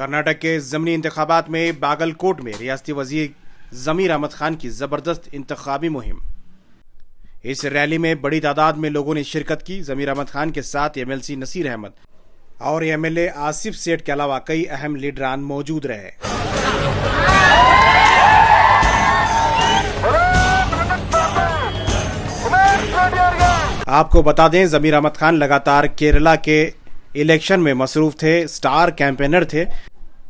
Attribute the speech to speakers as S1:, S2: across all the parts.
S1: कर्नाटक के ज़मीनी इंतखाबात में बागलकोट में रियासती वजीर ज़मीर अहमद खान की ज़बरदस्त इंतखाबी मुहिम। इस रैली में बड़ी तादाद में लोगों ने शिरकत की। ज़मीर अहमद खान के साथ एमएलसी नसीर अहमद और एमएलए आसिफ सेठ के अलावा कई अहम लीडरान मौजूद रहे। आपको बता दें, ज़मीर अहमद खान लगातार केरला के इलेक्शन में मसरूफ थे, स्टार कैंपेनर थे।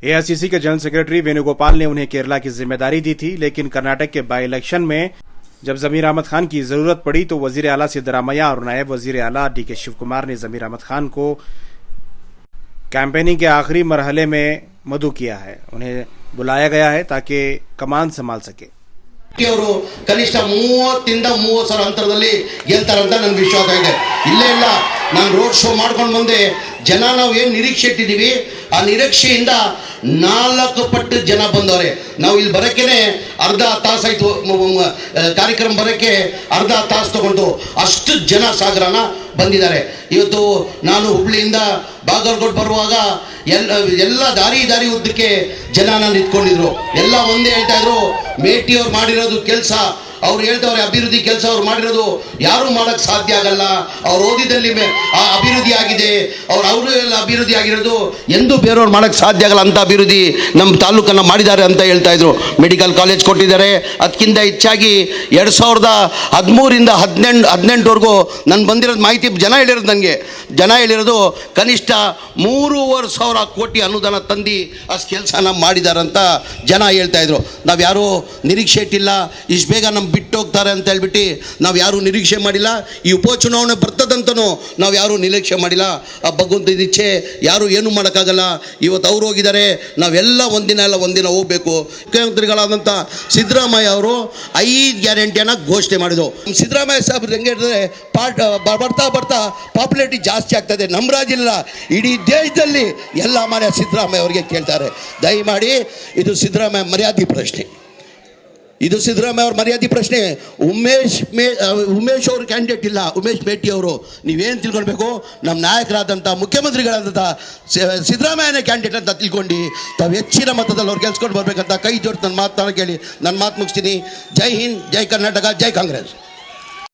S1: एआईसीसी के जनरल सेक्रेटरी वेणुगोपाल ने उन्हें केरला की जिम्मेदारी दी थी, लेकिन कर्नाटक के बाई इलेक्शन में जब ज़मीर अहमद खान की जरूरत पड़ी तो वजीर आला सिद्धरामैया और नायब वजीर आला डीके शिव कुमार ने ज़मीर अहमद खान को कैंपेनिंग के आखिरी मरहले में मदऊ किया है। उन्हें बुलाया गया है ताकि कमान संभाल सके।
S2: ಅವರು ಕನಿಷ್ಠ 30 30,000 ಅಂತರದಲ್ಲಿ ಗೆಲ್ತಾರಂತ ನನಗೆ ವಿಶ್ವಾಸ ಇದೆ. ಇಲ್ಲೇ ಇಲ್ಲ, ನಾನು ರೋಡ್ ಶೋ ಮಾಡ್ಕೊಂಡು ಬಂದೆ. ಜನ ನಾವು ಏನು ನಿರೀಕ್ಷೆ ಇಟ್ಟಿದ್ದೀವಿ ಆ ನಿರೀಕ್ಷೆಯಿಂದ 4 ಪಟ್ಟು ಜನ ಬಂದವರೆ. ನಾವು ಇಲ್ಲಿ ಬರೋಕ್ಕೇನೆ ಅರ್ಧ ತಾಸಾಯ್ತು, ಕಾರ್ಯಕ್ರಮ ಬರೋಕ್ಕೆ ಅರ್ಧ ತಾಸು ತಗೊಂಡು ಅಷ್ಟು ಜನ ಸಾಗರನ ಬಂದಿದ್ದಾರೆ. ಇವತ್ತು ನಾನು ಹುಬ್ಳಿಯಿಂದ ಬಾಗಲಕೋಟೆ ಬರುವಾಗ ಎಲ್ಲ ದಾರಿ ಉದ್ದಕ್ಕೆ ಜನನ ನಿಂತ್ಕೊಂಡಿದ್ರು. ಎಲ್ಲ ಒಂದೇ ಹೇಳ್ತಾ ಇದ್ರು, ಮೇಟಿಯವ್ರು ಮಾಡಿರೋದು ಕೆಲಸ, ಅವ್ರು ಹೇಳ್ತವ್ರೆ ಅಭಿವೃದ್ಧಿ ಕೆಲಸ ಅವ್ರು ಮಾಡಿರೋದು ಯಾರು ಮಾಡಕ್ ಸಾಧ್ಯ ಆಗಲ್ಲ. ಅವ್ರು ಓದಿದಲ್ಲಿ ಆ ಅಭಿವೃದ್ಧಿ ಆಗಿದೆ, ಅವರು ಎಲ್ಲ ಅಭಿವೃದ್ಧಿ ಆಗಿರೋದು ಎಂದು ಬೇರೆಯವ್ರು ಮಾಡಕ್ ಸಾಧ್ಯ ಆಗಲ್ಲ ಅಂತ ಅಭಿವೃದ್ಧಿ ನಮ್ಮ ತಾಲೂಕನ್ನ ಮಾಡಿದ್ದಾರೆ ಅಂತ ಹೇಳ್ತಾ ಇದ್ರು. ಮೆಡಿಕಲ್ ಕಾಲೇಜ್ ಕೊಟ್ಟಿದ್ದಾರೆ. ಅದಕ್ಕಿಂತ ಹೆಚ್ಚಾಗಿ 2013ರಿಂದ 18ವರೆಗೂ ನಾನು ಬಂದಿರೋದು ಮಾಹಿತಿ ಜನ ಹೇಳಿರೋದು ಕನಿಷ್ಠ 3,500 ಕೋಟಿ ಅನುದಾನ ತಂದು ಅಷ್ಟು ಕೆಲಸನ ಮಾಡಿದಾರಂತ ಜನ ಹೇಳ್ತಾ ಇದ್ರು. ನಾವು ಯಾರು ನಿರೀಕ್ಷೆ ಇಟ್ಟಿಲ್ಲ, ಇಷ್ಟು ಬೇಗ ನಮ್ಮ ಬಿಟ್ಟು ಹೋಗ್ತಾರೆ ಅಂತ ಹೇಳ್ಬಿಟ್ಟು ನಾವು ಯಾರು ನಿರೀಕ್ಷೆ ಮಾಡಿಲ್ಲ. ಈ ಉಪಚುನಾವಣೆ ಬರ್ತದಂತನೂ ನಾವು ಯಾರು ನಿರೀಕ್ಷೆ ಮಾಡಿಲ್ಲ. ಆ ಭಗವಂತನ ಇಚ್ಛೆ, ಯಾರು ಏನು ಮಾಡೋಕ್ಕಾಗಲ್ಲ. ಇವತ್ತು ಅವ್ರು ಹೋಗಿದ್ದಾರೆ, ನಾವೆಲ್ಲ ಒಂದಿನ ಹೋಗಬೇಕು. ಮುಖ್ಯಮಂತ್ರಿಗಳಾದಂಥ ಸಿದ್ದರಾಮಯ್ಯ ಅವರು 5 ಗ್ಯಾರಂಟಿಯನ್ನು ಘೋಷಣೆ ಮಾಡಿದ್ರು. ಸಿದ್ದರಾಮಯ್ಯ ಸಾಹೇಬ್ರು ಹೆಂಗೆ ಹೇಳಿದ್ರೆ ಬರ್ತಾ ಪಾಪ್ಯುಲಾರಿಟಿ ಜಾಸ್ತಿ ಆಗ್ತದೆ. ನಮ್ಮ ರಾಜ್ಯ ಇಲ್ಲ, ಇಡೀ ದೇಶದಲ್ಲಿ ಎಲ್ಲ ಮನೆ ಸಿದ್ದರಾಮಯ್ಯ ಅವರಿಗೆ ಕೇಳ್ತಾರೆ. ದಯಮಾಡಿ ಇದು ಸಿದ್ದರಾಮಯ್ಯ ಮರ್ಯಾದೆ ಪ್ರಶ್ನೆ, ಇದು ಸಿದ್ದರಾಮಯ್ಯ ಅವ್ರ ಮರ್ಯಾದೆ ಪ್ರಶ್ನೆ. ಉಮೇಶ್ ಅವರು ಕ್ಯಾಂಡಿಡೇಟ್ ಇಲ್ಲ, ಉಮೇಶ್ ಮೇಟಿ ಅವರು. ನೀವೇನು ತಿಳ್ಕೊಳ್ಬೇಕು, ನಮ್ಮ ನಾಯಕರಾದಂಥ ಮುಖ್ಯಮಂತ್ರಿಗಳಾದಂಥ ಸಿದ್ದರಾಮಯ್ಯನೇ ಕ್ಯಾಂಡಿಡೇಟ್ ಅಂತ ತಿಳ್ಕೊಂಡು ತಾವು ಹೆಚ್ಚಿನ ಮತದಲ್ಲಿ ಅವ್ರು ಗೆಲ್ಸ್ಕೊಂಡು ಬರ್ಬೇಕಂತ ಕೈ ಜೋಡಿಸಿ ನನ್ನ ಮಾತು ಕೇಳಿ ನನ್ನ ಮಾತು ಮುಗಿಸ್ತೀನಿ. ಜೈ ಹಿಂದ್, ಜೈ ಕರ್ನಾಟಕ, ಜೈ ಕಾಂಗ್ರೆಸ್.